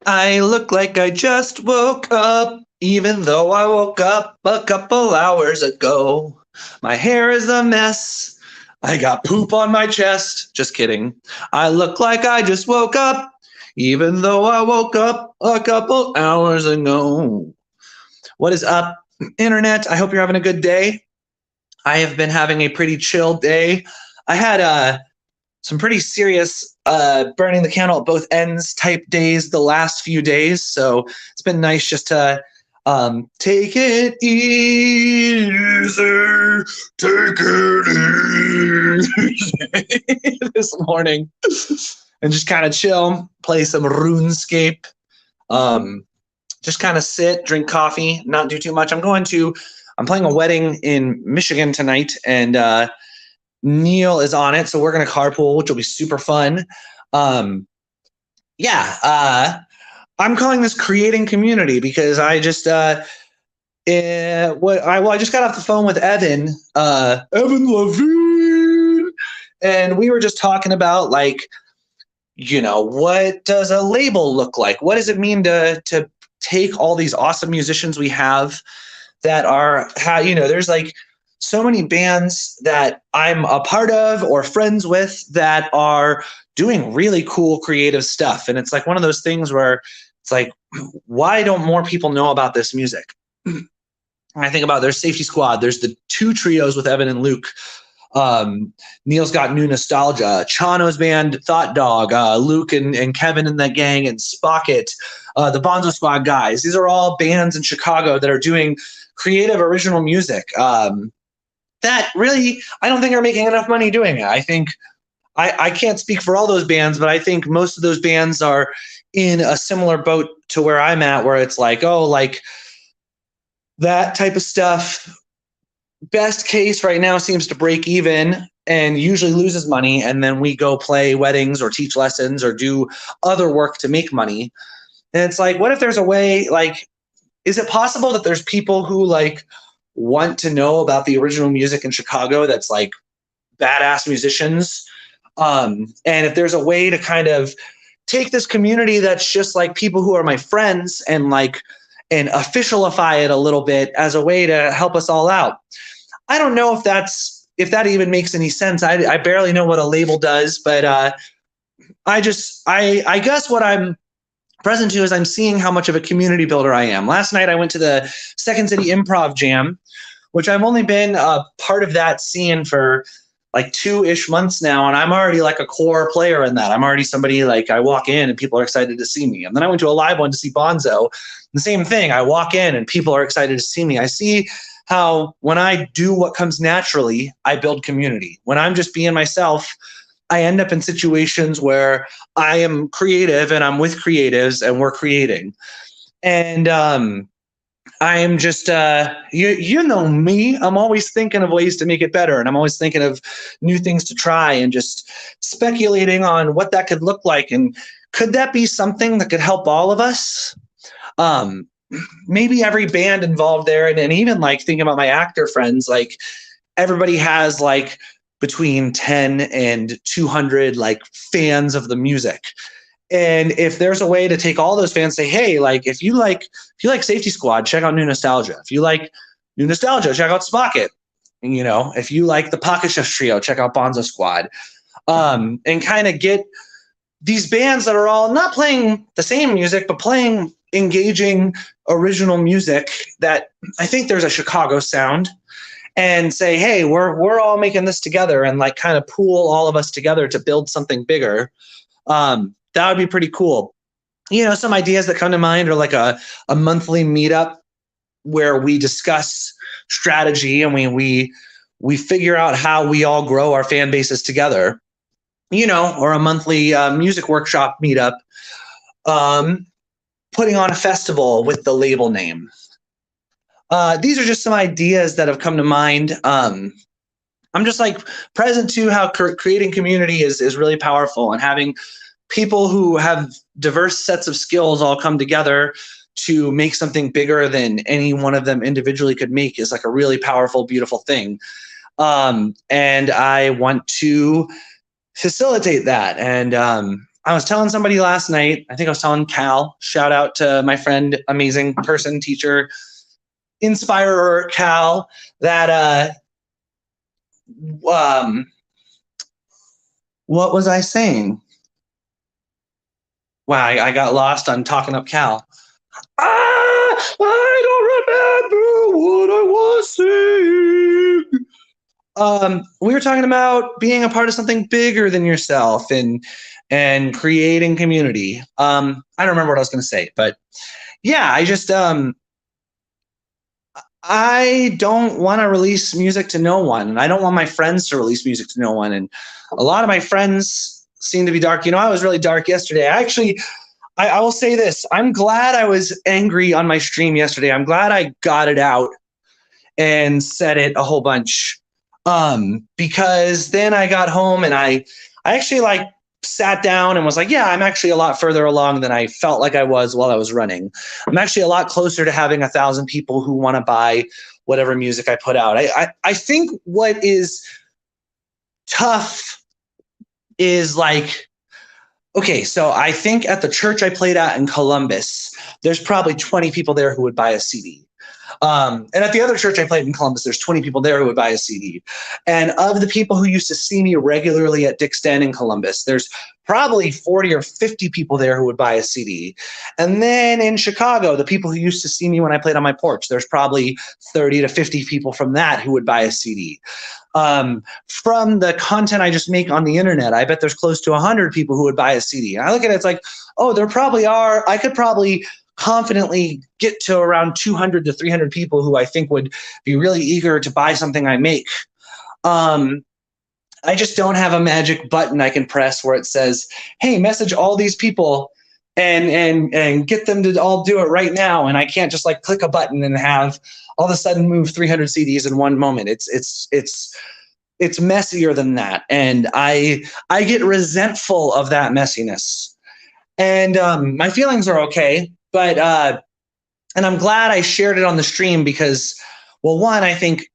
I look like I just woke up, even though I woke up a couple hours ago. My hair is a mess. I got poop on my chest. Just kidding. I look like I just woke up, even though I woke up a couple hours ago. What is up, Internet? I hope you're having a good day. I have been having a pretty chill day. I had some pretty serious burning the candle at both ends type days the last few days. So it's been nice just to take it easy, take it easy this morning and just kind of chill, play some RuneScape, um, just kind of sit, drink coffee, not do too much. I'm playing a wedding in Michigan tonight, and Neil is on it, so we're gonna carpool, which will be super fun. Um, yeah, I'm calling this creating community because I just I just got off the phone with Evan Levine, and we were just talking about like, what does a label look like? What does it mean to take all these awesome musicians we have that are there's like so many bands that I'm a part of or friends with that are doing really cool creative stuff. And it's like one of those things where it's like, why don't more people know about this music? I think about there's Safety Squad, there's the two trios with Evan and Luke. Neil's got New Nostalgia, Chano's band Thought Dog, Luke and Kevin and that gang, and Spocket, the Bonzo Squad guys. These are all bands in Chicago that are doing creative original music. That really, I don't think are making enough money doing it. I think I can't speak for all those bands, but I think most of those bands are in a similar boat to where I'm at, where it's like, oh, like that type of stuff. Best case right now seems to break even and usually loses money. And then we go play weddings or teach lessons or do other work to make money. And it's like, what if there's a way, like, is it possible that there's people who like want to know about the original music in Chicago that's like badass musicians? And if there's a way to kind of take this community that's just like people who are my friends and like and officialify it a little bit as a way to help us all out. I don't know if that even makes any sense. I barely know what a label does, but I guess what I'm present to is I'm seeing how much of a community builder I am. Last night I went to the Second City Improv Jam, which I've only been a part of that scene for like 2-ish months now, and I'm already like a core player in that. I'm already somebody like I walk in and people are excited to see me. And then I went to a live one to see Bonzo. The same thing. I walk in and people are excited to see me. I see how when I do what comes naturally, I build community. When I'm just being myself, I end up in situations where I am creative and I'm with creatives and we're creating. And I am just, you know me, I'm always thinking of ways to make it better. And I'm always thinking of new things to try and just speculating on what that could look like. And could that be something that could help all of us? Maybe every band involved there. And even like thinking about my actor friends, like everybody has like between 10 and 200 like fans of the music. And if there's a way to take all those fans, say, hey, like if you like Safety Squad, check out New Nostalgia. If you like New Nostalgia, check out Spocket. If you like the Pocket Chef Trio, check out Bonzo Squad. And kind of get these bands that are all not playing the same music, but playing engaging original music that I think there's a Chicago sound, and say, hey, we're all making this together, and like kind of pool all of us together to build something bigger. That would be pretty cool. Some ideas that come to mind are like a monthly meetup where we discuss strategy and we figure out how we all grow our fan bases together, or a monthly music workshop meetup, putting on a festival with the label name. These are just some ideas that have come to mind. I'm just like present to how creating community is really powerful, and having people who have diverse sets of skills all come together to make something bigger than any one of them individually could make is like a really powerful, beautiful thing. And I want to facilitate that. And I was telling somebody last night, I think I was telling Cal, shout out to my friend, amazing person, teacher, inspirer Cal, that what was I saying? Wow, I got lost on talking up Cal. I don't remember what I was saying. We were talking about being a part of something bigger than yourself and creating community. I don't remember what I was going to say, but yeah, I don't want to release music to no one, and I don't want my friends to release music to no one. And a lot of my friends seem to be dark. I was really dark yesterday. I will say this. I'm glad I was angry on my stream yesterday. I'm glad I got it out and said it a whole bunch. Because then I got home and I actually sat down and was like, yeah, I'm actually a lot further along than I felt like I was while I was running. I'm actually a lot closer to having 1,000 people who want to buy whatever music I put out. I think what is tough is okay, so I think at the church I played at in Columbus, there's probably 20 people there who would buy a CD. And at the other church I played in Columbus, there's 20 people there who would buy a CD. And of the people who used to see me regularly at Dick's Den in Columbus, there's probably 40 or 50 people there who would buy a CD. And then in Chicago, the people who used to see me when I played on my porch, there's probably 30 to 50 people from that who would buy a CD. From the content I just make on the internet, I bet there's close to 100 people who would buy a CD. And I look at it, it's like, oh, there probably are. I could probably confidently get to around 200 to 300 people who I think would be really eager to buy something I make. I just don't have a magic button I can press where it says, hey, message all these people and get them to all do it right now. And I can't just click a button and have all of a sudden move 300 CDs in one moment. It's messier than that. And I get resentful of that messiness. And my feelings are okay. But and I'm glad I shared it on the stream because, well, one, I think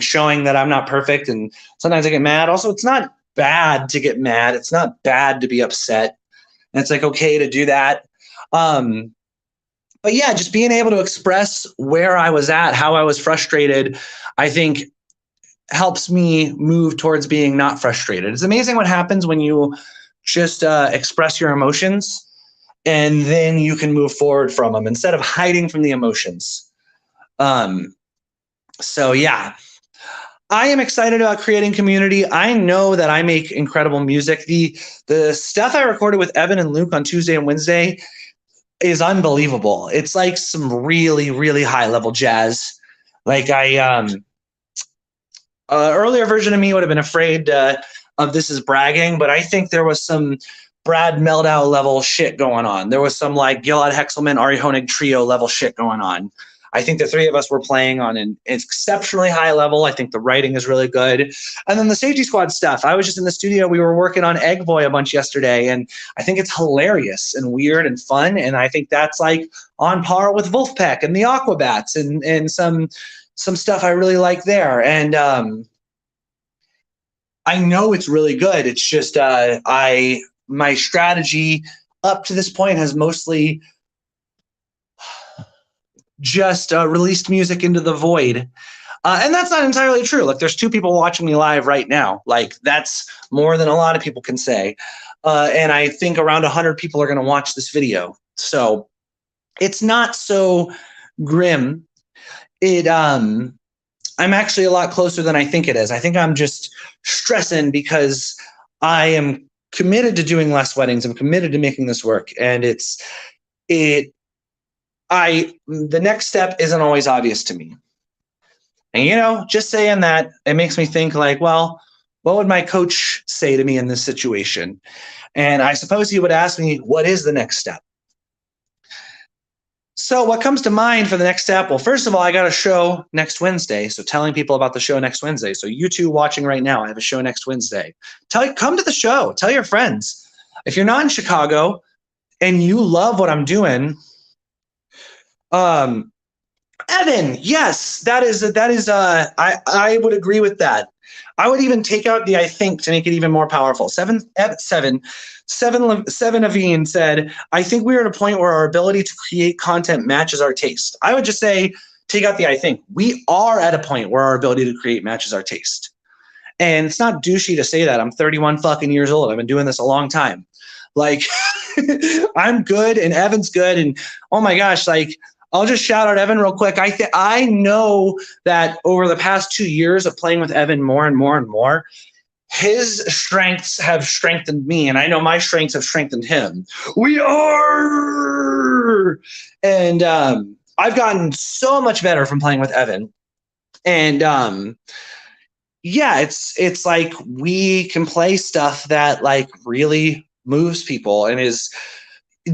showing that I'm not perfect and sometimes I get mad. Also, it's not bad to get mad. It's not bad to be upset. And it's okay to do that. But yeah, just being able to express where I was at, how I was frustrated, I think helps me move towards being not frustrated. It's amazing what happens when you just express your emotions. And then you can move forward from them instead of hiding from the emotions. So yeah, I am excited about creating community. I know that I make incredible music. The stuff I recorded with Evan and Luke on Tuesday and Wednesday is unbelievable. It's some really, really high level jazz. Earlier version of me would have been afraid of This Is Bragging, but I think there was some Brad Meldau level shit going on. There was some Gilad Hexelman, Ari Honig trio level shit going on. I think the three of us were playing on an exceptionally high level. I think the writing is really good. And then the Safety Squad stuff. I was just in the studio. We were working on Egg Boy a bunch yesterday, and I think it's hilarious and weird and fun. And I think that's on par with Wolfpack and the Aquabats and some stuff I really like there. And I know it's really good. It's just my strategy up to this point has mostly just released music into the void. And that's not entirely true. There's 2 people watching me live right now. That's more than a lot of people can say. And I think around 100 people are going to watch this video. So it's not so grim. I'm actually a lot closer than I think it is. I think I'm just stressing because I am committed to doing less weddings. I'm committed to making this work. And the next step isn't always obvious to me. And, just saying that, it makes me think well, what would my coach say to me in this situation? And I suppose he would ask me, what is the next step? So what comes to mind for the next step? Well, first of all, I got a show next Wednesday. So telling people about the show next Wednesday. So you 2 watching right now, I have a show next Wednesday. Come to the show. Tell your friends. If you're not in Chicago and you love what I'm doing, Evan, yes, that is. I would agree with that. I would even take out the I think to make it even more powerful. Seven Aveen said, I think we are at a point where our ability to create content matches our taste. I would just say, take out the I think. We are at a point where our ability to create matches our taste. And it's not douchey to say that. I'm 31 fucking years old. I've been doing this a long time. Like, I'm good and Evan's good. And oh my gosh, like, I'll just shout out Evan real quick. I know that over the past 2 years of playing with Evan more and more and more, his strengths have strengthened me, and I know my strengths have strengthened him. We are, and I've gotten so much better from playing with Evan, and yeah, it's like we can play stuff that like really moves people and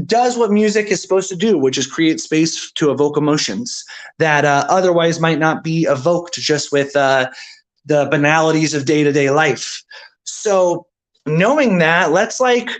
does what music is supposed to do, which is create space to evoke emotions that otherwise might not be evoked just with the banalities of day-to-day life. So knowing that, let's like,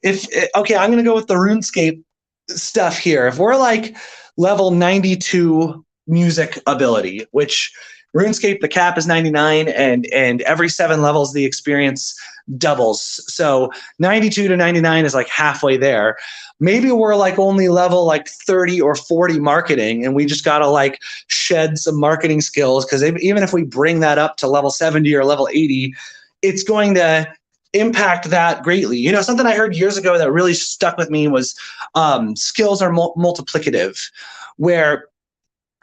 okay, I'm going to go with the RuneScape stuff here. If we're like level 92 music ability, which RuneScape, the cap is 99, and every 7 levels the experience doubles. So 92 to 99 is like halfway there. Maybe we're like only level like 30 or 40 marketing, and we just got to like shed some marketing skills, because even if we bring that up to level 70 or level 80, it's going to impact that greatly. You know, something I heard years ago that really stuck with me was skills are multiplicative, where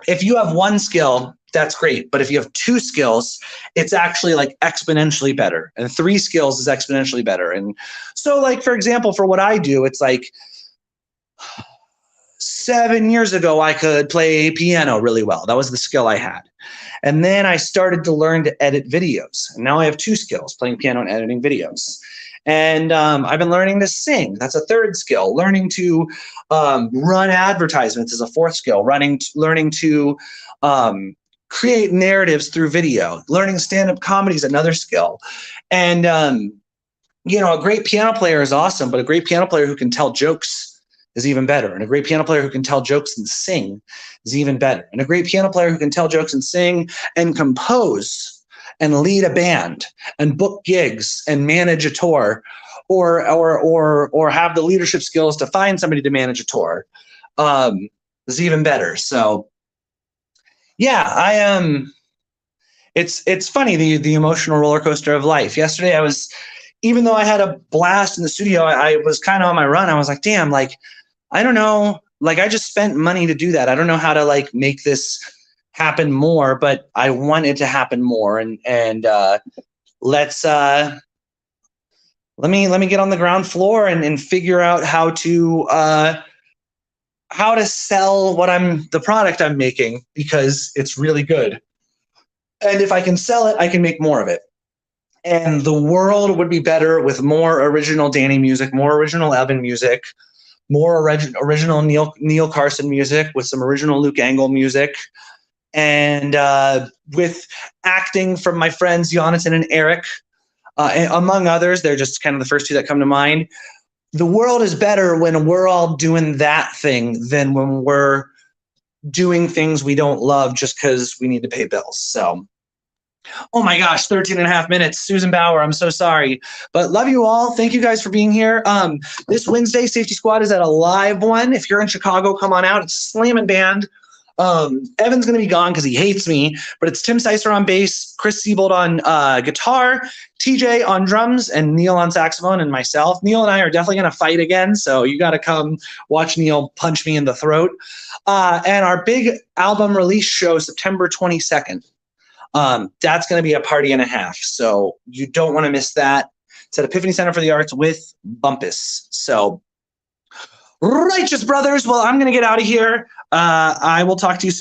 if you have one skill, that's great. But if you have 2 skills, it's actually like exponentially better. And 3 skills is exponentially better. And so like, for example, for what I do, it's like 7 years ago, I could play piano really well. That was the skill I had. And then I started to learn to edit videos. And now I have 2 skills, playing piano and editing videos. And I've been learning to sing. That's a 3rd skill. Learning to run advertisements is a 4th skill. Learning to create narratives through video. Learning stand-up comedy is another skill. And, you know, a great piano player is awesome, but a great piano player who can tell jokes is even better. And a great piano player who can tell jokes and sing is even better. And a great piano player who can tell jokes and sing and compose and lead a band and book gigs and manage a tour, or have the leadership skills to find somebody to manage a tour is even better. So yeah, I am. It's funny, the emotional roller coaster of life. Yesterday, even though I had a blast in the studio, I was kind of on my run. I was like, damn, like, I don't know, like I just spent money to do that. I don't know how to like make this happen more, but I want it to happen more. And let's let me get on the ground floor and figure out how to sell the product I'm making, because it's really good. And if I can sell it, I can make more of it. And the world would be better with more original Danny music, more original Evan music, more original Neil Carson music, with some original Luke Angle music, and with acting from my friends Jonathan and Eric, among others. They're just kind of the first 2 that come to mind. The world is better when we're all doing that thing than when we're doing things we don't love just because we need to pay bills. So, oh my gosh, 13 and a half minutes. Susan Bauer, I'm so sorry. But love you all. Thank you guys for being here. This Wednesday, Safety Squad is at a live one. If you're in Chicago, come on out. It's Slam and Band. Evan's going to be gone because he hates me, but it's Tim Sicer on bass, Chris Siebold on guitar, TJ on drums, and Neil on saxophone, and myself. Neil and I are definitely going to fight again, so you got to come watch Neil punch me in the throat. And our big album release show, September 22nd. That's going to be a party and a half, so you don't want to miss that. It's at Epiphany Center for the Arts with Bumpus. So, righteous brothers. Well, I'm going to get out of here. I will talk to you soon.